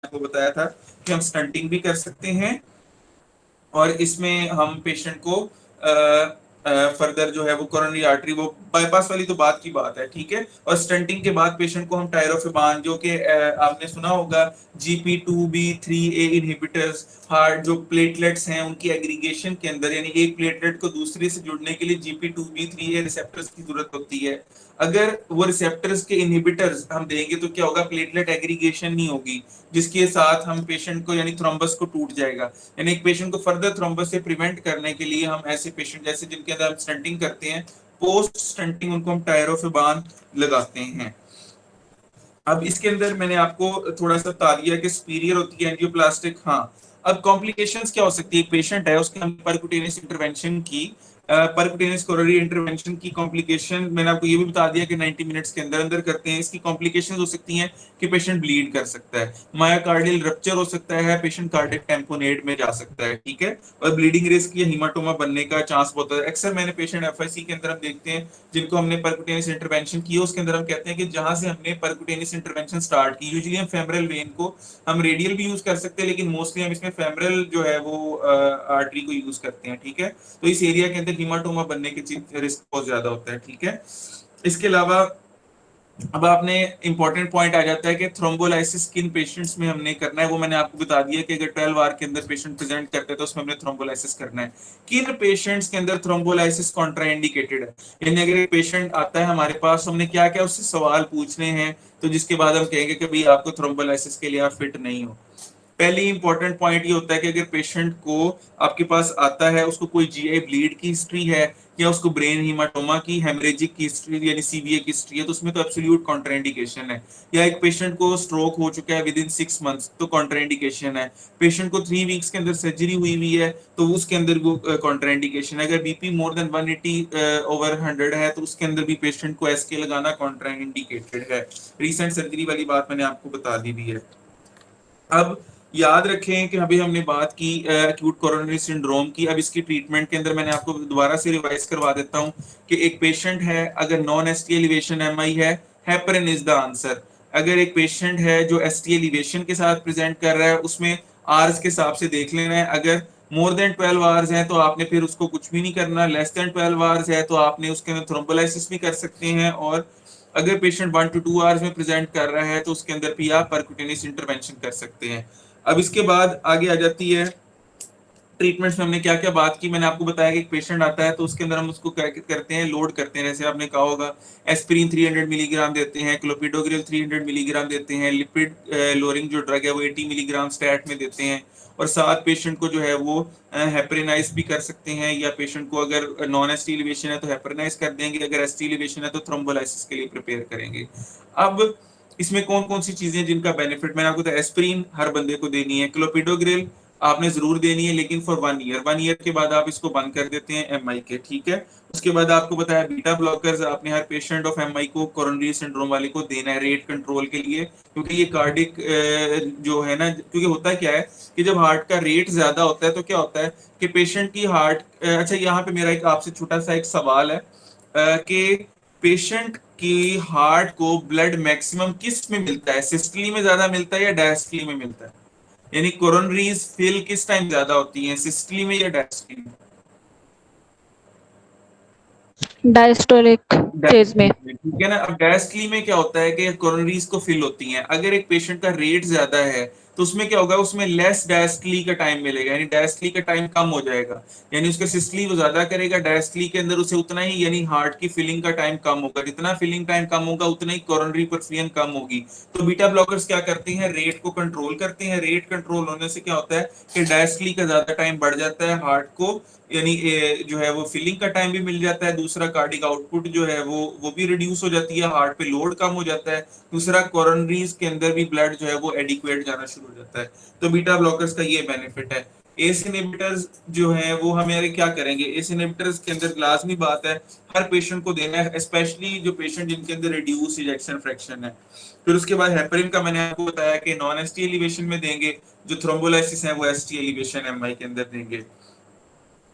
आपको बताया था कि हम स्टंटिंग भी कर सकते हैं और इसमें हम पेशेंट को फर्दर जो है वो कोरोनरी आर्टरी, वो बाईपास वाली तो बात की बात है, ठीक है। और स्टंटिंग के बाद पेशेंट को हम टायरोफिबान, जो कि आपने सुना होगा GP2B3A इनहिबिटर्स, हार्ट जो प्लेटलेट्स हैं उनकी एग्रीगेशन के अंदर, यानी एक प्लेटलेट को दूसरे से जुड़ने के लिए GP2B3A रिसेप्टर्स की जरूरत होती है। अगर वो रिसेप्टर्स के इनहिबिटर्स हम देंगे तो क्या होगा, प्लेटलेट एग्रीगेशन नहीं होगी, जिसके साथ हम पेशेंट को यानी थ्रोम्बस को टूट जाएगा। यानी एक पेशेंट को फर्दर थ्रोम्बस से प्रिवेंट करने के लिए हम ऐसे पेशेंट जैसे जिनके अंदर हम स्टंटिंग करते हैं, पोस्ट स्टंटिंग उनको हम टायरोफिबान लगाते हैं। अब इसके अंदर मैंने आपको थोड़ा सा बता दिया कि सुपीरियर होती है एंजियोप्लास्टिक। हाँ, अब कॉम्प्लिकेशंस क्या हो सकती है, एक पेशेंट है उसके हम परक्यूटेनियस इंटरवेंशन की, परक्यूटेनियस कोरोनरी इंटरवेंशन की कॉम्प्लिकेशन मैंने आपको ये भी बता दिया कि 90 मिनट्स के अंदर अंदर करते हैं। इसकी कॉम्प्लिकेशंस हो सकती हैं कि पेशेंट ब्लीड कर सकता है, मायोकार्डियल रप्चर हो सकता है, पेशेंट कार्डियक टेम्पोनेट में जा सकता है, ठीक है। और ब्लीडिंग रिस्क या हीमाटोमा बनने का चांस बहुत है। अक्सर मैंने पेशेंट एफआईसी के अंदर हम देखते हैं जिनको हमने परक्यूटेनियस इंटरवेंशन की, उसके अंदर हम कहते हैं कि जहां से हमने परक्यूटेनियस इंटरवेंशन स्टार्ट की, यूजुअली हम फेमरल वेन को, हम रेडियल भी यूज कर सकते हैं लेकिन मोस्टली हम इसमें फेमरल जो है वो आर्टरी को यूज करते हैं, ठीक है। तो इस एरिया के अंदर हीमाटोमा बनने के रिस्क बहुत ज्यादा होता है, ठीक है। इसके अलावा अब आपने इंपॉर्टेंट पॉइंट आ जाता है कि थ्रोम्बोलाइसिस किन पेशेंट्स में हमने करना है, वो मैंने आपको बता दिया कि अगर 12 आवर के अंदर पेशेंट प्रेजेंट करते हैं तो उसमें हमने थ्रोम्बोलाइसिस करना है। किन पेशेंट्स के अंदर थ्रोम्बोलाइसिस कॉन्ट्राइंडिकेटेड है, यानी अगर एक पेशेंट आता है हमारे पास, हमने क्या क्या उससे सवाल पूछने हैं, तो जिसके बाद हम कहेंगे कि भाई आपको थ्रोम्बोलाइसिस के लिए आप फिट नहीं हो। पहली इंपॉर्टेंट पॉइंट ये होता है कि अगर पेशेंट को आपके पास आता है, उसको कोई जीआई ब्लीड की हिस्ट्री है या उसको ब्रेन हीमाटोमा की हेमरेजिक की हिस्ट्री यानी सीवीए की हिस्ट्री है, तो उसमें तो एब्सोल्यूट कॉन्ट्राइंडिकेशन है। या एक पेशेंट को स्ट्रोक हो चुका है विद इन 6 मंथ्स, तो कॉन्ट्राइंडिकेशन है। पेशेंट को 3 वीक्स के अंदर सर्जरी हुई है तो उसके अंदर वो कॉन्ट्राइंडिकेशन है। अगर बीपी मोर देन 180/100 है तो उसके अंदर भी पेशेंट को एसके लगाना कॉन्ट्राइंडिकेटेड है। रिसेंट सर्जरी वाली बात मैंने आपको बता दी भी है। अब याद रखें कि अभी हमने बात की एक्यूट कोरोनरी सिंड्रोम की। अब इसकी ट्रीटमेंट के अंदर मैंने आपको दोबारा से रिवाइज करवा देता हूं कि एक पेशेंट है, अगर नॉन एसटी एलिवेशन एमआई है, हेपरिन इज द आंसर। अगर एक पेशेंट है जो एसटी एलिवेशन के साथ प्रेजेंट कर रहा है, उसमें आर्स के हिसाब से देख लेना है। अगर मोर देन 12 आवर्स है तो आपने फिर उसको कुछ भी नहीं करना, लेस देन 12 आवर्स है तो आपने उसके अंदर थ्रोम्बोलाइसिस भी कर सकते हैं, और अगर पेशेंट 1 to 2 आवर्स में प्रेजेंट कर रहा है तो उसके अंदर भी आप परक्यूटेनियस इंटरवेंशन कर सकते हैं। अब इसके बाद आगे आ जाती है ट्रीटमेंट्स में हमने क्या क्या बात की। मैंने आपको बताया कि एक पेशेंट आता है तो उसके अंदर हम उसको क्या करते हैं, लोड करते हैं। जैसे आपने कहा होगा एस्पिरिन 300 मिलीग्राम देते हैं, क्लोपिडोग्रिल 300 मिलीग्राम देते हैं, लिपिड लोअरिंग जो ड्रग है वो 80 मिलीग्राम स्टैट में देते हैं, और साथ पेशेंट को जो है वो हेपरिनाइज भी कर सकते हैं, या पेशेंट को अगर नॉन एसटी एलिवेशन है तो हेपरिनाइज कर देंगे, अगर एसटी एलिवेशन है तो थ्रोम्बोलाइसिस के लिए प्रिपेयर करेंगे। अब इसमें कौन कौन सी चीजें जिनका बेनिफिट, मैंने आपको बताया एस्पिरिन हर बंदे को देनी है, क्लोपिडोग्रिल आपने जरूर देनी है लेकिन फॉर 1 ईयर, 1 ईयर के बाद आप इसको बंद कर देते हैं एमआई के, ठीक है। उसके बाद आपको बताया बीटा ब्लॉकर्स आपने हर पेशेंट ऑफ एमआई को, कोरोनरी सिंड्रोम वाले को देना है रेट कंट्रोल के लिए, क्योंकि ये कार्डिक जो है ना, क्योंकि होता क्या है कि जब हार्ट का रेट ज्यादा होता है तो क्या होता है कि पेशेंट की हार्ट, अच्छा यहाँ पे मेरा एक आपसे छोटा सा एक सवाल है कि पेशेंट की हार्ट को ब्लड मैक्सिमम किस में मिलता है, सिस्टली में ज्यादा मिलता है या डायस्टली में मिलता है, यानी कोरोनरीज फिल किस टाइम ज्यादा होती है, सिस्टली में या डायस्टली में? डायस्टोलिक फेज में। ठीक है ना। अब डायस्टली में क्या होता है कि कोरोनरीज को फिल होती हैं, अगर एक पेशेंट का रेट ज्यादा है तो उसमें क्या होगा, उसमें लेस डायस्टली का टाइम मिलेगा, यानी डायस्टली का टाइम कम हो जाएगा, यानी उसका सिस्टली वो ज्यादा करेगा, डायस्टली के अंदर उसे उतना ही, यानी हार्ट की फिलिंग का टाइम कम होगा, जितना फिलिंग टाइम कम होगा उतना ही कोरोनरी परफ्यूजन कम होगी। तो बीटा ब्लॉकर्स क्या करते हैं, रेट को कंट्रोल करते हैं। रेट कंट्रोल होने से क्या होता है कि डायस्टली का ज्यादा टाइम बढ़ जाता है हार्ट को, यानी जो है वो फिलिंग का टाइम भी मिल जाता है, दूसरा कार्डिक आउटपुट जो है वो भी रिड्यूस हो जाती है, हार्ट पे लोड कम हो जाता है, दूसरा कोरोनरीज के अंदर भी ब्लड जो है वो एडिक्वेट जाना शुरू हो जाता है। तो बीटा ब्लॉकर्स का ये बेनिफिट है। एस इनहिबिटर्स जो है वो हमारे क्या करेंगे, एस इनहिबिटर्स के अंदर लाजमी बात है हर पेशेंट को देना है, स्पेशली जो पेशेंट जिनके अंदर रिड्यूस इजेक्शन फ्रैक्शन है। फिर उसके बाद हेपरिन का मैंने आपको बताया कि नॉन एसटी एलिवेशन में देंगे, जो थ्रोम्बोलाइसिस है वो एसटी एलिवेशन एमआई के अंदर देंगे।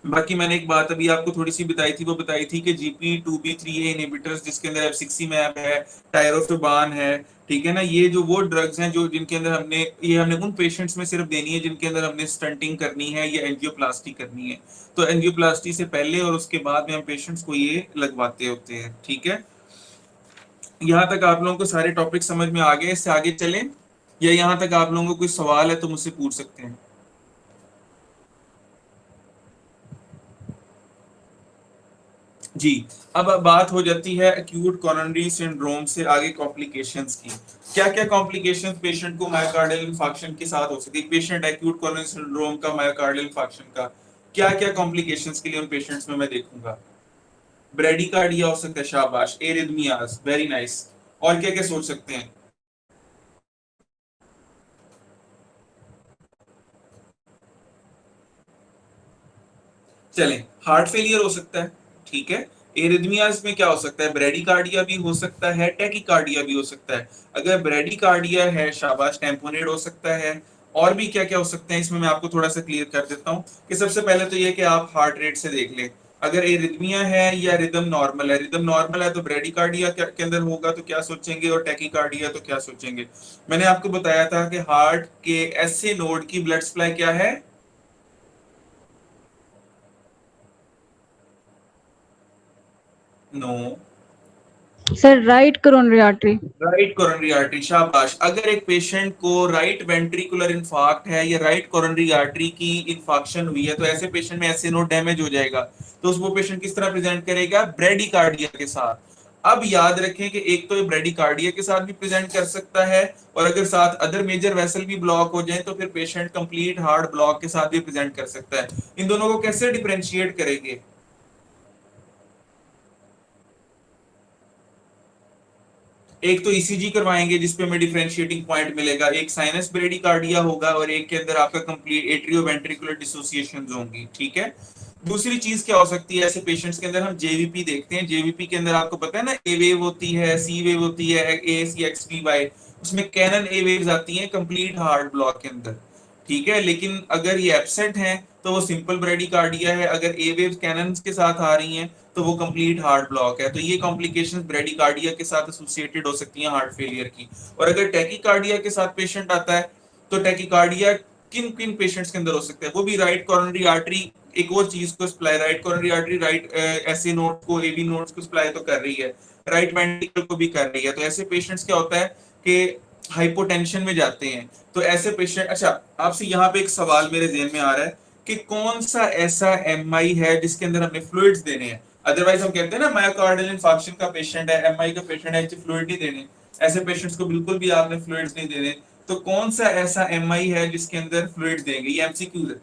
बाकी मैंने एक बात अभी आपको थोड़ी सी बताई थी, वो बताई थी कि GP2B3A इनहिबिटर्स जिसके अंदर एफसिक्सिमैब है, टायरोफिबान है, ठीक है ना, ये जो वो ड्रग्स हैं जो जिनके अंदर हमने उन पेशेंट्स में सिर्फ देनी है जिनके अंदर हमने स्टंटिंग करनी है या एंजियोप्लास्टी करनी है। तो एंजियोप्लास्टी से पहले और उसके बाद में हम पेशेंट्स को ये लगवाते होते हैं, ठीक है। यहाँ तक आप लोगों को सारे टॉपिक समझ में आ गए, इससे आगे चलें, या यहाँ तक आप लोगों को कोई सवाल है तो मुझसे पूछ सकते हैं। जी। अब बात हो जाती है एक्यूट कोरोनरी सिंड्रोम से आगे कॉम्प्लिकेशंस की। क्या क्या कॉम्प्लिकेशंस पेशेंट को मायोकार्डियल इंफार्क्शन के साथ हो सकती है? पेशेंट एक्यूट कोरोनरी सिंड्रोम का, मायोकार्डियल इंफार्क्शन का क्या क्या कॉम्प्लिकेशंस के लिए उन पेशेंट्स में मैं देखूंगा? ब्रेडिकार्डिया हो सकता है, शाबाश। Arrhythmias, very nice. और क्या क्या सोच सकते हैं? चलें, हार्ट फेलियर हो सकता है, ठीक है। एरिथमियाज में क्या हो सकता है? ब्रेडिकार्डिया भी हो सकता है, टैकीकार्डिया भी हो सकता है। अगर ब्रेडिकार्डिया है, शाबाश, टेम्पोनेड हो सकता है। और भी क्या क्या हो सकते हैं इसमें, मैं आपको थोड़ा सा क्लियर कर देता हूं कि सबसे पहले तो ये कि आप हार्ट रेट से देख लें। अगर एरिथमिया है या रिदम नॉर्मल है, रिदम नॉर्मल है तो ब्रेडिकार्डिया के अंदर होगा तो क्या सोचेंगे, और टैकीकार्डिया तो क्या सोचेंगे? मैंने आपको बताया था कि हार्ट के एसए नोड की ब्लड सप्लाई क्या है? No. Sir right coronary artery. Right coronary artery, शाबाश। अगर एक पेशेंट को राइट वेंट्रिकुलर इंफार्क्ट है या राइट कोरोनरी आर्टरी की इंफाक्शन हुई है तो ऐसे पेशेंट में ऐसे नोड डैमेज हो जाएगा। तो उस वो पेशेंट किस तरह प्रेजेंट करेगा? ब्रेडिकार्डिया के साथ। अब याद रखें कि एक तो ये ब्रेडिकार्डिया के साथ भी प्रेजेंट कर सकता है, और अगर साथ अदर मेजर वेसल भी ब्लॉक हो जाए तो फिर पेशेंट कंप्लीट हार्ट ब्लॉक के साथ भी प्रेजेंट कर सकता है। इन दोनों को कैसे डिफरेंशिएट करेंगे? एक तो ईसीजी करवाएंगे जिसपे हमें डिफरेंशिएटिंग पॉइंट मिलेगा, एक साइनस ब्रेडिकार्डिया होगा और एक के अंदर आपका कंप्लीट एट्रियोवेंट्रिकुलर डिसोसिएशंस होंगी, ठीक है। दूसरी चीज क्या हो सकती है ऐसे पेशेंट्स के अंदर? हम जेवीपी देखते हैं। जेवीपी के अंदर आपको पता है ना, ए वेव होती है, सी वेव होती है, ए सी एक्स वी वाई। उसमें कैनन ए वेव्स आती हैं कंप्लीट हार्ट ब्लॉक के अंदर, ठीक है। लेकिन अगर ये एब्सेंट है तो वो सिंपल ब्रेडिकार्डिया है। अगर ए वेव्स कैनन के साथ आ रही हैं तो वो कंप्लीट हार्ट ब्लॉक है। तो ये कॉम्प्लिकेशंस ब्रेडिकार्डिया के साथ एसोसिएटेड हो सकती हैं हार्ट फेलियर की। और अगर टैकीकार्डिया के साथ पेशेंट आता है तो टैकीकार्डिया किन किन पेशेंट्स के अंदर हो सकता है? वो भी राइट कोरोनरी आर्टरी एक और चीज को supply, right coronary artery right SA node को, एबी नोड्स को सप्लाई तो कर रही है, राइट वेंट्रिकल को भी कर रही है। तो ऐसे पेशेंट्स क्या होता है कि हाइपोटेंशन में जाते हैं। तो ऐसे पेशेंट, अच्छा, आपसे यहाँ पे एक सवाल मेरे ज़हन में आ रहा है कि कौन सा ऐसा एमआई है जिसके अंदर हमने फ्लूइड्स देने हैं? अदरवाइज हम कहते हैं ना मायोकार्डियल इंफार्क्शन का पेशेंट है, एमआई का पेशेंट है, फ्लूइड नहीं देने। ऐसे पेशेंट्स को बिल्कुल भी आपने फ्लूइड्स नहीं देने। तो कौन सा ऐसा एमआई है जिसके अंदर फ्लूइड्स देंगे? ये एमसीक्यू है।